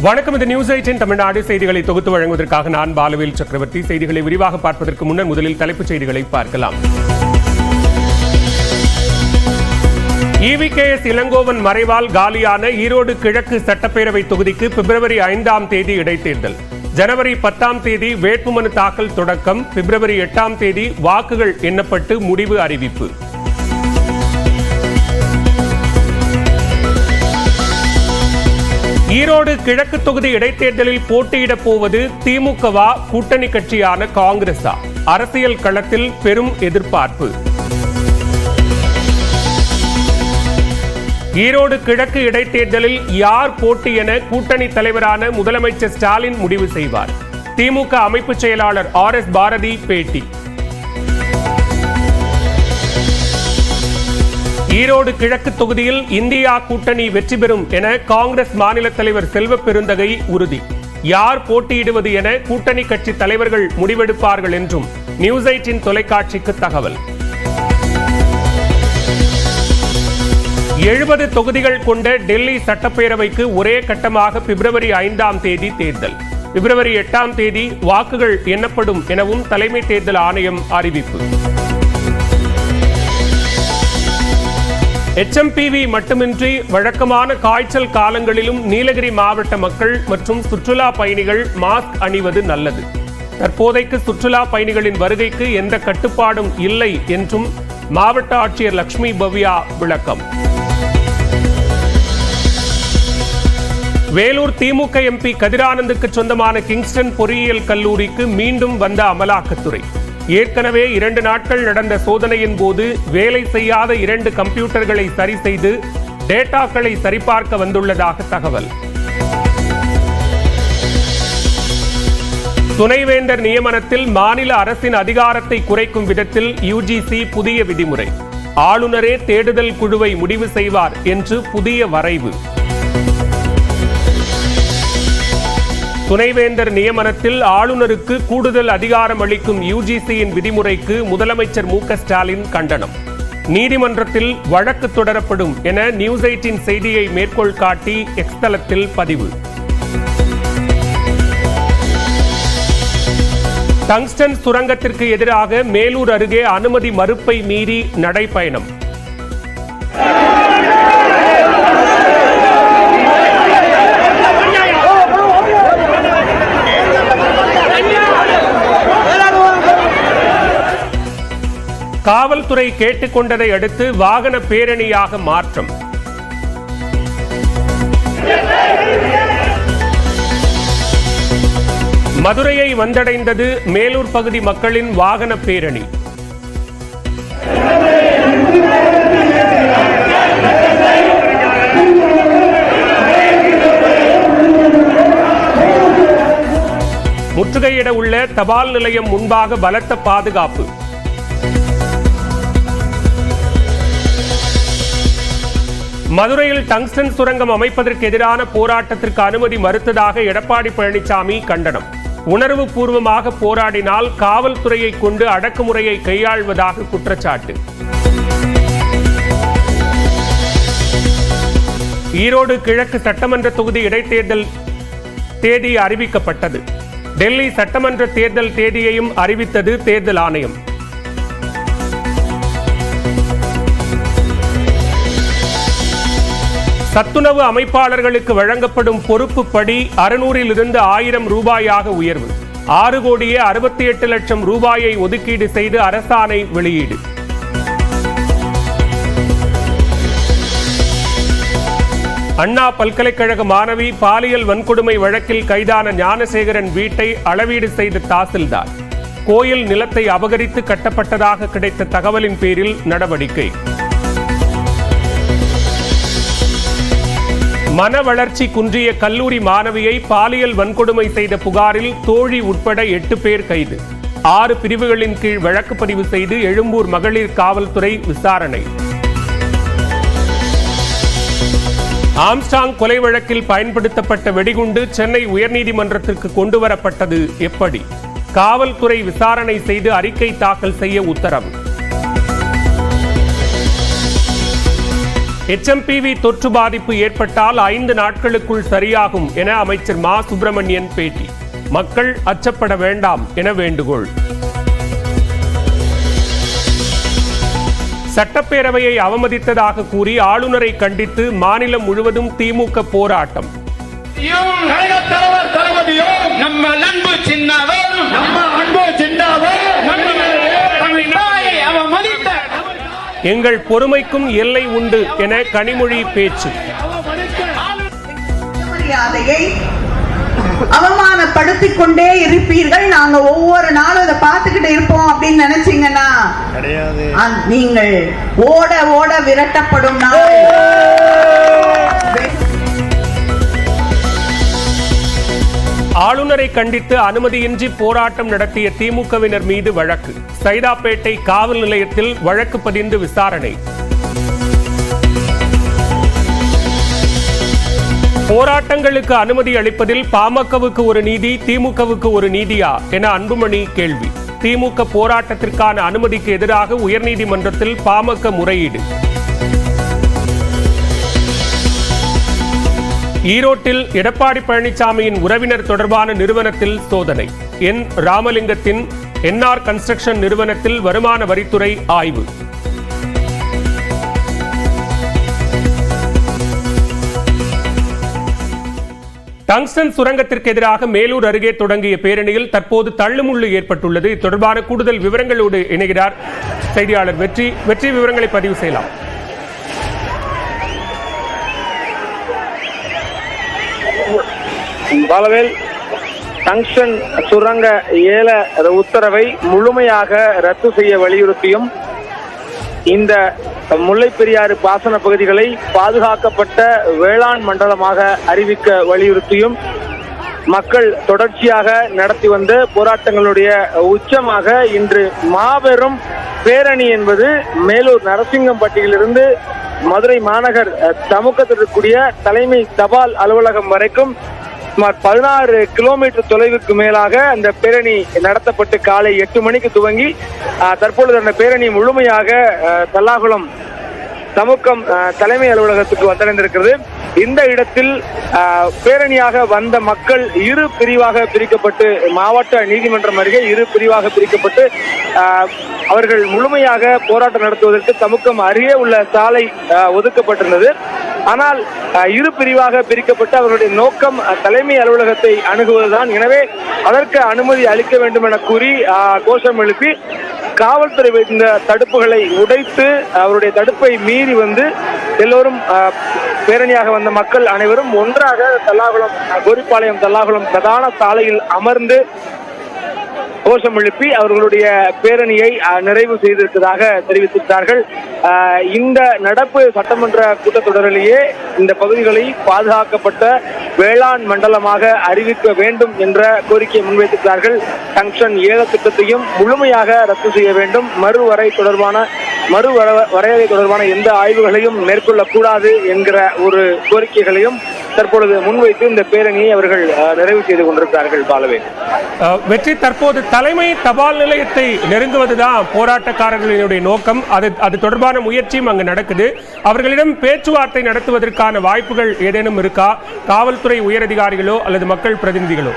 வணக்கம். இந்த நியூஸ் 18 தமிழ்நாடு செய்திகளை தொகுத்து வழங்குவதற்காக நான் பாலுவேல் சக்கரவர்த்தி. செய்திகளை விரிவாக பார்ப்பதற்கு முன்னர் முதலில் தலைப்புச் செய்திகளை பார்க்கலாம். EVKS இளங்கோவன் மறைவால் காலியான ஈரோடு கிழக்கு சட்டப்பேரவை தொகுதிக்கு பிப்ரவரி 5ஆம் தேதி இடைத்தேர்தல். ஜனவரி 10ஆம் தேதி வேட்புமனு தாக்கல் தொடக்கம். பிப்ரவரி 8ஆம் தேதி வாக்குகள் எண்ணப்பட்டு முடிவு அறிவிப்பு. ஈரோடு கிழக்கு தொகுதி இடைத்தேர்தலில் போட்டியிடப் போவது திமுகவா, கூட்டணி கட்சியான காங்கிரஸா? அரசியல் களத்தில் பெரும் எதிர்பார்ப்பு. ஈரோடு கிழக்கு இடைத்தேர்தலில் யார் போட்டி என கூட்டணி தலைவரான முதலமைச்சர் ஸ்டாலின் முடிவு செய்வார். திமுக அமைப்பு செயலாளர் RS பாரதி பேட்டி. ஈரோடு கிழக்கு தொகுதியில் இந்தியா கூட்டணி வெற்றி பெறும் என காங்கிரஸ் மாநில தலைவர் செல்வ பெருந்தகை உறுதி. யார் போட்டியிடுவது என கூட்டணி கட்சி தலைவர்கள் முடிவெடுப்பார்கள் என்றும் நியூஸ் 18 தொலைக்காட்சிக்கு தகவல். 70 தொகுதிகள் கொண்ட டெல்லி சட்டப்பேரவைக்கு ஒரே கட்டமாக பிப்ரவரி 5ஆம் தேதி தேர்தல். பிப்ரவரி 8ஆம் தேதி வாக்குகள் எண்ணப்படும் எனவும் தலைமை தேர்தல் ஆணையம் அறிவிப்பு. HMPV மட்டுமின்றி வழக்கமான காய்ச்சல் காலங்களிலும் நீலகிரி மாவட்ட மக்கள் மற்றும் சுற்றுலா பயணிகள் மாஸ்க் அணிவது நல்லது. தற்போதைக்கு சுற்றுலா பயணிகளின் வருகைக்கு எந்த கட்டுப்பாடும் இல்லை என்றும் மாவட்ட ஆட்சியர் லட்சுமி பவ்யா விளக்கம். வேலூர் திமுக MP கதிரானந்துக்கு சொந்தமான கிங்ஸ்டன் பொறியியல் கல்லூரிக்கு மீண்டும் வந்த அமலாக்கத்துறை. ஏற்கனவே 2 நாட்கள் நடந்த சோதனையின் போது வேலை செய்யாத 2 கம்ப்யூட்டர்களை சரி செய்து டேட்டாக்களை சரிபார்க்க வந்துள்ளதாக தகவல். துணைவேந்தர் நியமனத்தில் மாநில அரசின் அதிகாரத்தை குறைக்கும் விதத்தில் UGC புதிய விதிமுறை. ஆளுநரே தேடுதல் குழுவை முடிவு செய்வார் என்று புதிய வரைவு. துணைவேந்தர் நியமனத்தில் ஆளுநருக்கு கூடுதல் அதிகாரம் அளிக்கும் UGCயின் விதிமுறைக்கு முதலமைச்சர் MK ஸ்டாலின் கண்டனம். நீதிமன்றத்தில் வழக்கு தொடரப்படும் என நியூஸ் 18 செய்தியை மேற்கோள் காட்டி எக்ஸ் தளத்தில் பதிவு. டங்ஸ்டன் சுரங்கத்திற்கு எதிராக மேலூர் அருகே அனுமதி மறுப்பை மீறி நடைபயணம். காவல்துறை கேட்டுக்கொண்டதை அடுத்து வாகன பேரணியாக மாற்றம். மதுரையை வந்தடைந்தது மேலூர் பகுதி மக்களின் வாகன பேரணி. முற்றுகையிட உள்ள தபால் நிலையம் முன்பாக பலத்த பாதுகாப்பு. மதுரையில் டங்ஸ்டன் சுரங்கம் அமைப்பதற்கு எதிரான போராட்டத்திற்கு அனுமதி மறுத்ததாக எடப்பாடி பழனிசாமி கண்டனம். உணர்வு பூர்வமாக போராடினால் காவல்துறையை கொண்டு அடக்குமுறையை கையாள்வதாக குற்றச்சாட்டு. ஈரோடு கிழக்கு சட்டமன்ற தொகுதி இடைத்தேர்தல் தேதி அறிவிக்கப்பட்டது. டெல்லி சட்டமன்ற தேர்தல் தேதியையும் அறிவித்தது தேர்தல் ஆணையம். சத்துணவு அமைப்பாளர்களுக்கு வழங்கப்படும் பொறுப்பு படி 600 1000 ரூபாயாக உயர்வு. 6,68,00,000 ரூபாயை ஒதுக்கீடு செய்து அரசாணை வெளியீடு. அண்ணா பல்கலைக்கழக மாணவி பாலியல் வன்கொடுமை வழக்கில் கைதான ஞானசேகரன் வீட்டை அளவீடு செய்த தாசில்தார். கோயில் நிலத்தை அபகரித்து கட்டப்பட்டதாக கிடைத்த தகவலின் பேரில் நடவடிக்கை. மன வளர்ச்சி குன்றிய கல்லூரி மாணவியை பாலியல் வன்கொடுமை செய்த புகாரில் தோழி உட்பட 8 பேர் கைது. 6 பிரிவுகளின் கீழ் வழக்கு பதிவு செய்து எழும்பூர் மகளிர் காவல்துறை விசாரணை. ஆம்ஸ்டாங் கொலை வழக்கில் பயன்படுத்தப்பட்ட வெடிகுண்டு சென்னை உயர்நீதிமன்றத்திற்கு கொண்டுவரப்பட்டது எப்படி? காவல்துறை விசாரணை செய்து அறிக்கை தாக்கல் செய்ய உத்தரவு. HMPV தொற்று பாதிப்பு ஏற்பட்டால் 5 நாட்களுக்குள் சரியாகும் என அமைச்சர் மா சுப்பிரமணியன் பேட்டி. மக்கள் அச்சப்பட வேண்டாம் என வேண்டுகோள். சட்டப்பேரவையை அவமதித்ததாக கூறி ஆளுநரை கண்டித்து மாநிலம் முழுவதும் திமுக போராட்டம். எங்கள் பொறுமைக்கும் எல்லை உண்டு என கனிமொழி பேச்சு. அவமானப்படுத்திக் கொண்டே இருப்பீர்கள், நாங்க ஒவ்வொரு நாளும் அதை பார்த்துக்கிட்டு இருப்போம் அப்படின்னு நினைச்சீங்கன்னா நீங்கள் ஓட ஓட விரட்டப்படும் நாள். ஆளுநரை கண்டித்து அனுமதியின்றி போராட்டம் நடத்திய திமுகவினர் மீது வழக்கு. சைதாப்பேட்டை காவல் நிலையத்தில் வழக்கு பதிந்து விசாரணை. போராட்டங்களுக்கு அனுமதி அளிப்பதில் பாமகவுக்கு ஒரு நீதி, திமுகவுக்கு ஒரு நீதியா என அன்புமணி கேள்வி. திமுக போராட்டத்திற்கான அனுமதிக்கு எதிராக உயர்நீதிமன்றத்தில் பாமக முறையீடு. ஈரோட்டில் எடப்பாடி பழனிசாமியின் உறவினர் தொடர்பான நிறுவனத்தில் சோதனை. என் ராமலிங்கத்தின் NR கன்ஸ்ட்ரக்ஷன் நிறுவனத்தில் வருமான வரித்துறை ஆய்வு. டங்ஸ்டன் சுரங்கத்திற்கு எதிராக மேலூர் அருகே தொடங்கிய பேரணியில் தற்போது தள்ளுமுள்ளு ஏற்பட்டுள்ளது. இது தொடர்பான கூடுதல் விவரங்களோடு இணைகிறார் செய்தியாளர் வெற்றி. விவரங்களை பதிவு செய்யலாம். பாலவேல், டங்ஸ்டன் சுரங்க ஏல உத்தரவை முழுமையாக ரத்து செய்ய வலியுறுத்தியும் இந்த முல்லை பெரியாறு பாசன பகுதிகளை பாதுகாக்கப்பட்ட வேளாண் மண்டலமாக அறிவிக்க வலியுறுத்தியும் மக்கள் தொடர்ச்சியாக நடத்தி வந்த போராட்டங்களுடைய உச்சமாக இன்று மாபெரும் பேரணி என்பது மேலூர் நரசிங்கம்பட்டியிலிருந்து மதுரை மாநகர் சமூகத்தில் இருக்கக்கூடிய தலைமை தபால் அலுவலகம் வரைக்கும் சுமார் 16 கிலோமீட்டர் தொலைவுக்கு மேலாக அந்த பேரணி நடத்தப்பட்டு காலை 8 மணிக்கு துவங்கி தற்பொழுது அந்த பேரணி முழுமையாக தல்லாகுளம் சமூகம் தலைமை அலுவலகத்துக்கு வந்தடைந்திருக்கிறது. இந்த இடத்தில் பேரணியாக வந்த மக்கள் இரு பிரிவாக பிரிக்கப்பட்டு மாவட்ட நீதிமன்றம் அருகே இரு பிரிவாக பிரிக்கப்பட்டு அவர்கள் முழுமையாக போராட்டம் நடத்துவதற்கு சமூகம் அருகே உள்ள சாலை ஒதுக்கப்பட்டிருந்தது. ஆனால் இரு பிரிவாக பிரிக்கப்பட்டு அவர்களுடைய நோக்கம் தலைமை அலுவலகத்தை அணுகுவதுதான். எனவே அதற்கு அனுமதி அளிக்க வேண்டும் என கூறி கோஷம் எழுப்பி காவல்துறை இந்த தடுப்புகளை உடைத்து அவருடைய தடுப்பை மீறி வந்து எல்லோரும் பேரணியாக வந்த மக்கள் அனைவரும் ஒன்றாக தல்லாகுளம் கோரிப்பாளையம் தல்லாகுளம் பிரதான சாலையில் அமர்ந்து கோஷம் எழுப்பி அவர்களுடைய பேரணியை நிறைவு செய்திருப்பதாக தெரிவித்திருக்கிறார்கள். இந்த நடப்பு சட்டமன்ற கூட்டத்தொடரிலேயே இந்த பகுதிகளை பாதுகாக்கப்பட்ட வேளாண் மண்டலமாக அறிவிக்க வேண்டும் என்ற கோரிக்கையை முன்வைத்திருக்கிறார்கள். டங்ஸ்டன் ஏல திட்டத்தையும் முழுமையாக ரத்து செய்ய வேண்டும், மறுவரையறை தொடர்பான எந்த ஆய்வுகளையும் மேற்கொள்ளக்கூடாது என்கிற ஒரு கோரிக்கைகளையும் தற்பொழுது முன்வைத்து இந்த பேரணியை அவர்கள் நிறைவு செய்து கொண்டிருக்கிறார்கள். பாலவே வெற்றி, தற்போது தலைமை தபால் நிலையத்தை நெருங்குவதுதான் போராட்டக்காரர்களினுடைய நோக்கம். அது தொடர்பான முயற்சியும் அங்கு நடக்குது. அவர்களிடம் பேச்சுவார்த்தை நடத்துவதற்கான வாய்ப்புகள் ஏதேனும் இருக்கா? காவல்துறை உயரதிகாரிகளோ அல்லது மக்கள் பிரதிநிதிகளோ?